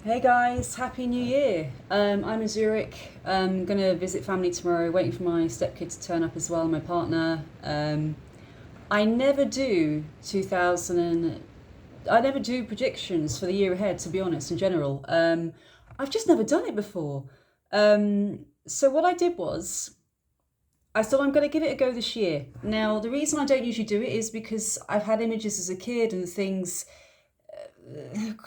Hey guys, Happy New Year. I'm in Zurich. I'm going to visit family tomorrow, waiting for my stepkid to turn up as well, my partner. I never do 2000 I never do predictions for the year ahead, to be honest, in general. I've just never done it before. So what I did was I thought I'm going to give it a go this year. Now, the reason I don't usually do it is because I've had images as a kid and things,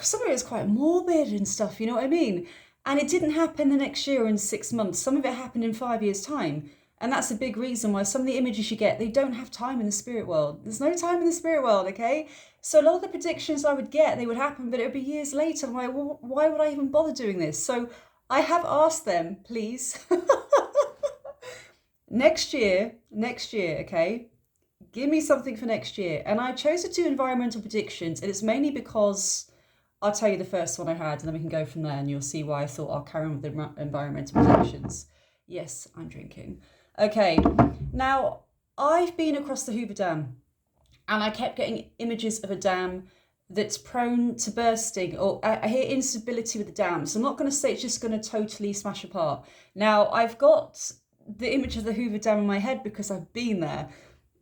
some of it is quite morbid and stuff, you know what I mean? And it didn't happen the next year or in 6 months. Some of it happened in 5 years' time. And that's a big reason why some of the images you get, they don't have time in the spirit world. There's no time in the spirit world, okay? So a lot of the predictions I would get, they would happen, but it would be years later. I'm like, well, why would I even bother doing this? So I have asked them, please, next year, okay? Give me something for next year. And I chose to do environmental predictions, and it's mainly because I'll tell you the first one I had, and then we can go from there, and you'll see why I thought I'll carry on with the environmental predictions. Yes, I'm drinking. Okay, now I've been across the Hoover Dam, and I kept getting images of a dam that's prone to bursting, or I hear instability with the dam. So I'm not going to say it's just going to totally smash apart. Now, I've got the image of the Hoover Dam in my head because I've been there.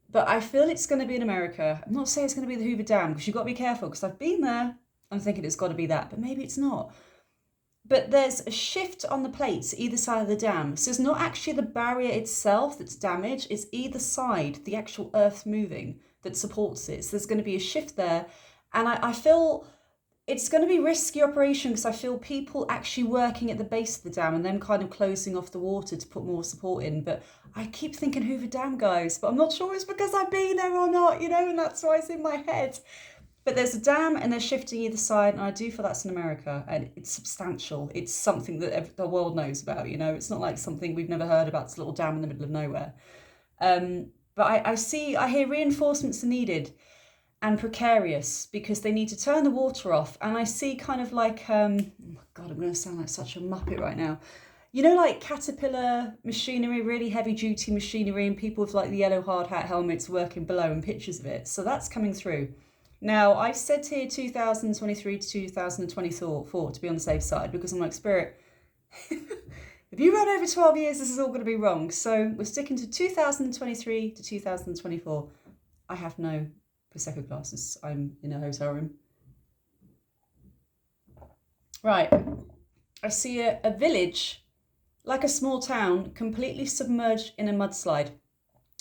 But I feel it's going to be in America. I'm not saying it's going to be the Hoover Dam because you've got to be careful because I've been there. I'm thinking it's got to be that, but maybe it's not. But there's a shift on the plates either side of the dam. So it's not actually the barrier itself that's damaged. It's either side, the actual earth moving that supports it. So there's going to be a shift there. And I feel it's going to be a risky operation because I feel people actually working at the base of the dam and then kind of closing off the water to put more support in. But I keep thinking Hoover Dam, guys, but I'm not sure it's because I've been there or not, you know, and that's why it's in my head. But there's a dam and they're shifting either side, and I do feel that's in America, and it's substantial. It's something that the world knows about, you know. It's not like something we've never heard about. It's a little dam in the middle of nowhere. But I hear reinforcements are needed and precarious because they need to turn the water off. And I see kind of like, oh my God, I'm going to sound like such a muppet right now. You know, like Caterpillar machinery, really heavy duty machinery, and people with like the yellow hard hat helmets working below and pictures of it. So that's coming through. Now, I said here 2023 to 2024 to be on the safe side because I'm like, Spirit, if you run over 12 years, this is all going to be wrong. So we're sticking to 2023 to 2024. I have no Prosecco glasses. I'm in a hotel room. Right. I see a village, like a small town, completely submerged in a mudslide.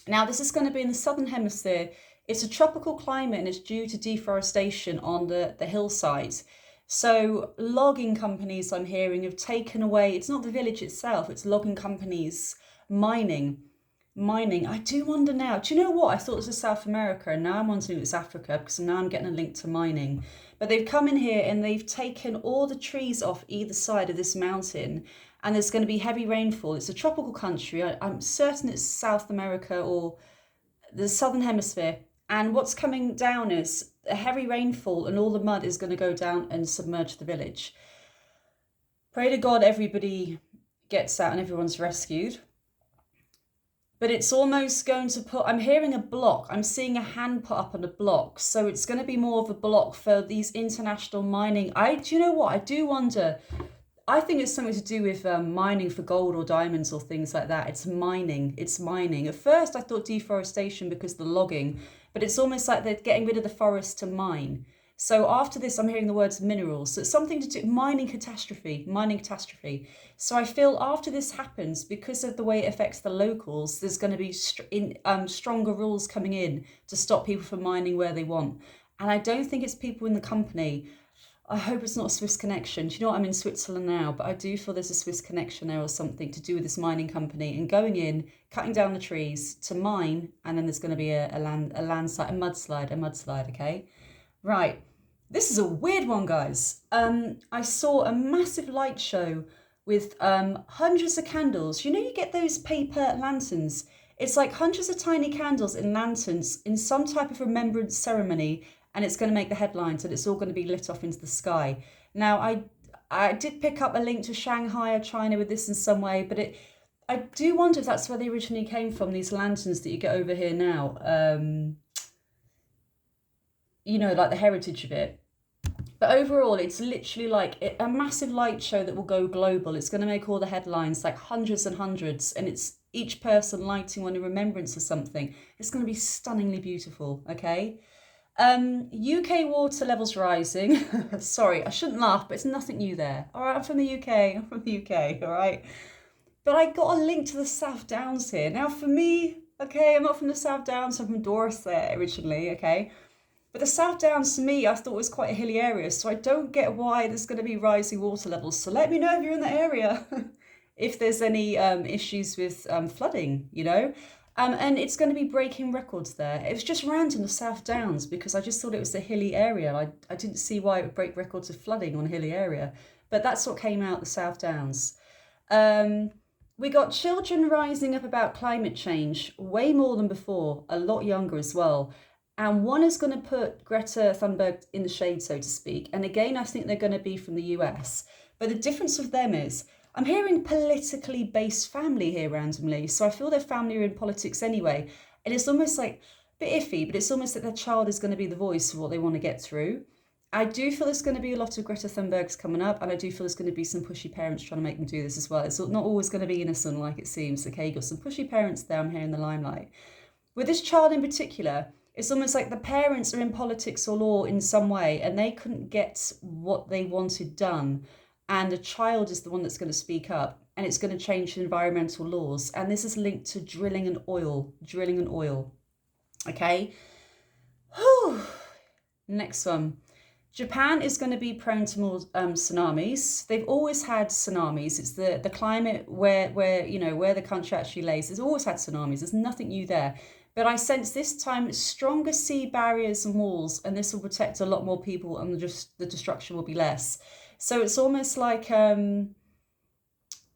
Now, this is going to be in the southern hemisphere. It's a tropical climate and it's due to deforestation on the hillsides. So logging companies, I'm hearing, have taken away, it's not the village itself, it's logging companies, mining. I do wonder now, do you know what? I thought this was South America and now I'm wondering it's Africa because now I'm getting a link to mining. But they've come in here and they've taken all the trees off either side of this mountain, and there's going to be heavy rainfall. It's a tropical country. I'm certain it's South America or the southern hemisphere. And what's coming down is a heavy rainfall and all the mud is going to go down and submerge the village. Pray to God everybody gets out and everyone's rescued. But it's almost going to put, I'm hearing a block. I'm seeing a hand put up on a block. So it's going to be more of a block for these international mining. Do you know what? I do wonder. I think it's something to do with mining for gold or diamonds or things like that. It's mining. At first, I thought deforestation because of the logging, but it's almost like they're getting rid of the forest to mine. So after this, I'm hearing the words minerals. So it's something to do, mining catastrophe. So I feel after this happens, because of the way it affects the locals, there's going to be stronger rules coming in to stop people from mining where they want. And I don't think it's people in the company. I hope it's not a Swiss connection. Do you know what? I'm in Switzerland now, but I do feel there's a Swiss connection there or something to do with this mining company and going in, cutting down the trees to mine, and then there's going to be a landslide, a mudslide, okay? Right. This is a weird one, guys. I saw a massive light show with hundreds of candles. You know, you get those paper lanterns. It's like hundreds of tiny candles in lanterns in some type of remembrance ceremony, and it's going to make the headlines and it's all going to be lit off into the sky. Now, I did pick up a link to Shanghai or China with this in some way, but I do wonder if that's where they originally came from, these lanterns that you get over here now. You know, like the heritage of it. But overall, it's literally like a massive light show that will go global. It's going to make all the headlines, like hundreds and hundreds, and it's each person lighting one in remembrance of something. It's going to be stunningly beautiful, okay? UK water levels rising. Sorry, I shouldn't laugh, but it's nothing new there. All right, I'm from the UK. I'm from the UK, all right? But I got a link to the South Downs here. Now, for me, okay, I'm not from the South Downs. I'm from Dorset originally, okay? But the South Downs, to me, I thought was quite a hilly area, so I don't get why there's going to be rising water levels. So let me know if you're in the area, if there's any issues with flooding, you know. And it's going to be breaking records there. It was just random, the South Downs, because I just thought it was a hilly area. I didn't see why it would break records of flooding on a hilly area. But that's what came out, the South Downs. We got children rising up about climate change, way more than before, a lot younger as well. And one is going to put Greta Thunberg in the shade, so to speak. And again, I think they're going to be from the US. But the difference with them is, I'm hearing politically based family here randomly. So I feel their family are in politics anyway. And it's almost like a bit iffy, but it's almost like their child is going to be the voice of what they want to get through. I do feel there's going to be a lot of Greta Thunbergs coming up. And I do feel there's going to be some pushy parents trying to make them do this as well. It's not always going to be innocent like it seems. Okay, you've got some pushy parents there, I'm here in the limelight. With this child in particular, it's almost like the parents are in politics or law in some way and they couldn't get what they wanted done. And a child is the one that's going to speak up and it's going to change the environmental laws. And this is linked to drilling and oil. Okay. Whew. Next one. Japan is going to be prone to more tsunamis. They've always had tsunamis. It's the climate where the country actually lays. There's always had tsunamis. There's nothing new there. But I sense this time stronger sea barriers and walls, and this will protect a lot more people, and just the destruction will be less. So it's almost like they're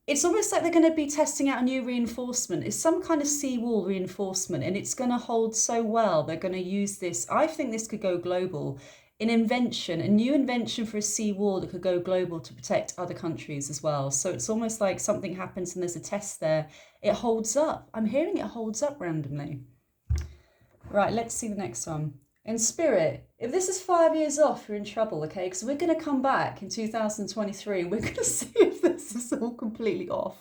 going to be testing out a new reinforcement. It's some kind of seawall reinforcement, and it's going to hold so well. They're going to use this. I think this could go global. A new invention for a seawall that could go global to protect other countries as well. So it's almost like something happens and there's a test there. It holds up. I'm hearing it holds up randomly. Right, let's see the next one. In spirit, if this is 5 years off, you're in trouble, okay? Because we're going to come back in 2023 and we're going to see if this is all completely off.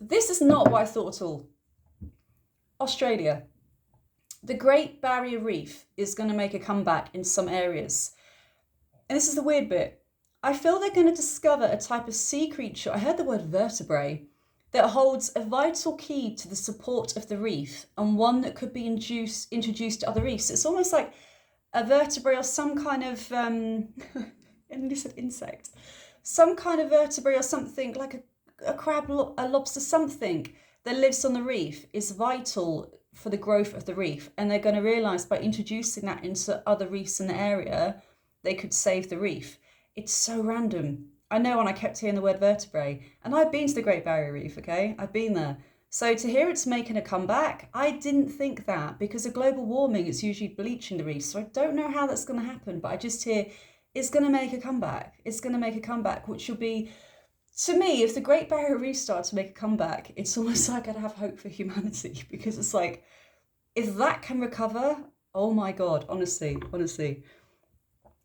This is not what I thought at all. Australia. The Great Barrier Reef is going to make a comeback in some areas. And this is the weird bit. I feel they're going to discover a type of sea creature, I heard the word vertebrae, that holds a vital key to the support of the reef and one that could be introduced to other reefs. It's almost like a vertebrae or some kind of, and this said insect, some kind of vertebrae or something like a crab, a lobster, something that lives on the reef is vital for the growth of the reef. And they're going to realise by introducing that into other reefs in the area, they could save the reef. It's so random. I know, and I kept hearing the word vertebrae. And I've been to the Great Barrier Reef, okay? I've been there. So to hear it's making a comeback, I didn't think that, because of global warming, it's usually bleaching the reef. So I don't know how that's going to happen, but I just hear it's going to make a comeback. It's going to make a comeback, which will be, to me, if the Great Barrier Reef starts to make a comeback, it's almost like I'd have hope for humanity, because it's like, if that can recover, oh my God, honestly.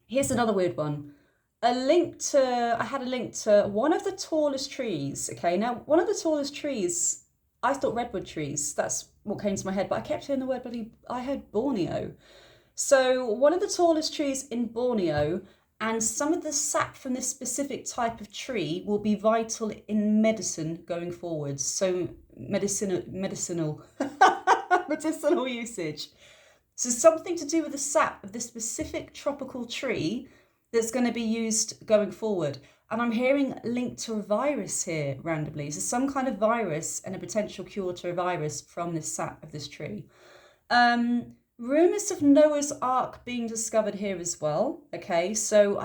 Here's another weird one. I had a link to one of the tallest trees, okay? Now, one of the tallest trees, I thought redwood trees, that's what came to my head, but I kept hearing the word, I heard Borneo. So one of the tallest trees in Borneo, and some of the sap from this specific type of tree will be vital in medicine going forward. So medicinal medicinal usage. So something to do with the sap of this specific tropical tree that's going to be used going forward. And I'm hearing linked to a virus here randomly. So some kind of virus and a potential cure to a virus from this sap of this tree. Rumours of Noah's Ark being discovered here as well. Okay, so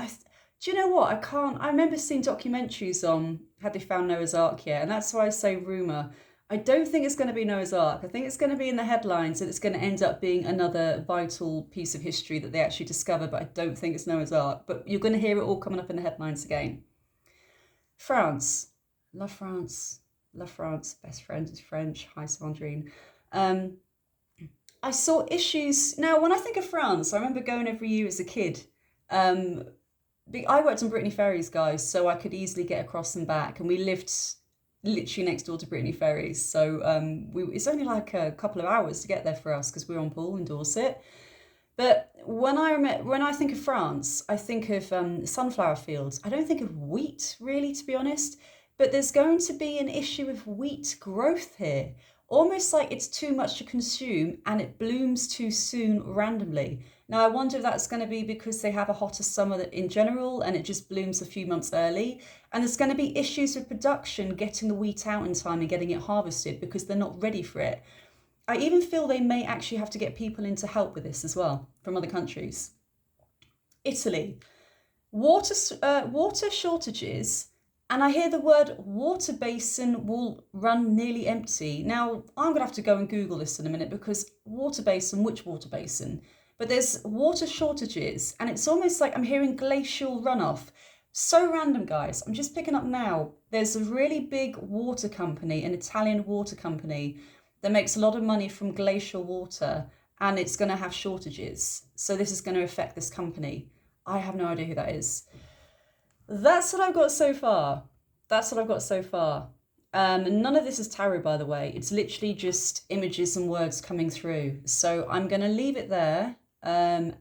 do you know what? I remember seeing documentaries on had they found Noah's Ark yet, and that's why I say rumour. I don't think it's going to be Noah's Ark. I think it's going to be in the headlines and it's going to end up being another vital piece of history that they actually discover, but I don't think it's Noah's Ark. But you're going to hear it all coming up in the headlines again. France. Love France. Love France. Best friend is French. Hi, Sandrine. I saw issues. Now, when I think of France, I remember going every year as a kid. Um, I worked on Brittany Ferries, guys, so I could easily get across and back. And we lived literally next door to Brittany Ferries. So it's only like a couple of hours to get there for us because we're on Poole in Dorset. But when I think of France, I think of sunflower fields. I don't think of wheat, really, to be honest. But there's going to be an issue with wheat growth here. Almost like it's too much to consume and it blooms too soon randomly. Now, I wonder if that's going to be because they have a hotter summer in general and it just blooms a few months early. And there's going to be issues with production, getting the wheat out in time and getting it harvested because they're not ready for it. I even feel they may actually have to get people in to help with this as well from other countries. Italy, water shortages. And I hear the word water basin will run nearly empty. Now, I'm going to have to go and Google this in a minute because water basin, which water basin? But there's water shortages and it's almost like I'm hearing glacial runoff. So random, guys. I'm just picking up now. There's a really big water company, an Italian water company that makes a lot of money from glacial water and it's going to have shortages. So this is going to affect this company. I have no idea who that is. That's what I've got so far. None of this is tarot, by the way. It's literally just images and words coming through. So I'm going to leave it there. And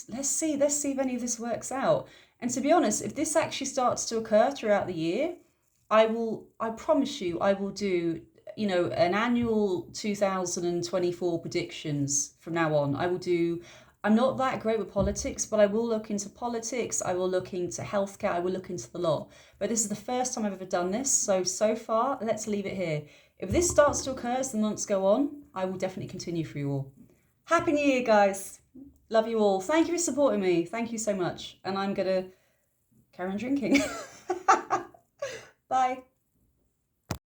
let's see if any of this works out. And to be honest, if this actually starts to occur throughout the year, I promise you, I will do, an annual 2024 predictions from now on. I'm not that great with politics, but I will look into politics, I will look into healthcare, I will look into the law. But this is the first time I've ever done this, so far, let's leave it here. If this starts to occur as the months go on, I will definitely continue for you all. Happy New Year, guys. Love you all. Thank you for supporting me. Thank you so much. And I'm going to carry on drinking. Bye.